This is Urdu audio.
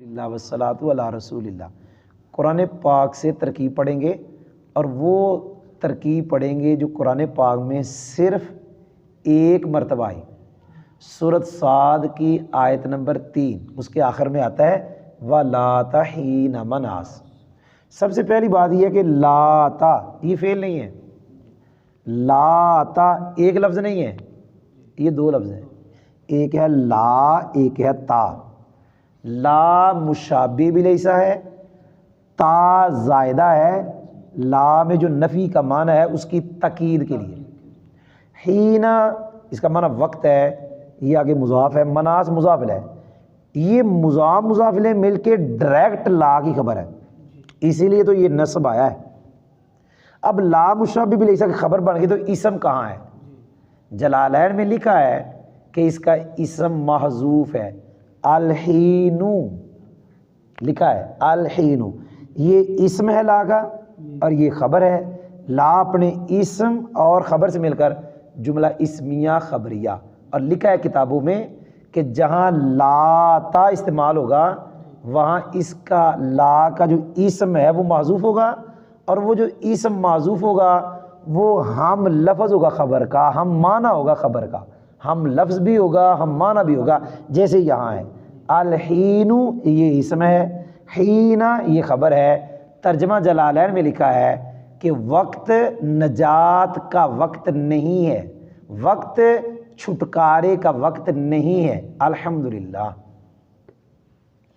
اللہ والصلاۃ علی رسول اللہ۔ قرآن پاک سے ترکیب پڑھیں گے، اور وہ ترکیب پڑھیں گے جو قرآن پاک میں صرف ایک مرتبہ آئی۔ سورۃ صاد کی آیت نمبر 3 اس کے آخر میں آتا ہے وَلَاتَ حِینَ مَنَاص۔ سب سے پہلی بات یہ ہے کہ لاتا یہ فعل نہیں ہے، لاتا ایک لفظ نہیں ہے، یہ دو لفظ ہیں، ایک ہے لا ایک ہے تا۔ لا مشابہ بھی لیسا ہے، تا زائدہ ہے، لا میں جو نفی کا معنی ہے اس کی تاکید کے لیے۔ حین اس کا معنی وقت ہے، یہ آگے مضاف ہے، مناس مضاف ہے، یہ مضاف مضاف الیہ مل کے ڈائریکٹ لا کی خبر ہے، اسی لیے تو یہ نصب آیا ہے۔ اب لا مشابہ بھی لیسا کی خبر بن گئی تو اسم کہاں ہے؟ جلالین میں لکھا ہے کہ اس کا اسم محذوف ہے، الحینو لکھا ہے، الحینو یہ اسم ہے لا کا اور یہ خبر ہے۔ لا اپنے اسم اور خبر سے مل کر جملہ اسمیہ خبریہ، اور لکھا ہے کتابوں میں کہ جہاں لا تا استعمال ہوگا وہاں اس کا لا کا جو اسم ہے وہ محذوف ہوگا، اور وہ جو اسم محذوف ہوگا وہ ہم لفظ ہوگا خبر کا، ہم معنی ہوگا خبر کا، ہم لفظ بھی ہوگا ہم معنی بھی ہوگا۔ جیسے یہاں ہے الحین یہ اسم ہے، حین یہ خبر ہے۔ ترجمہ جلالین میں لکھا ہے کہ وقت نجات کا وقت نہیں ہے، وقت چھٹکارے کا وقت نہیں ہے۔ الحمدللہ۔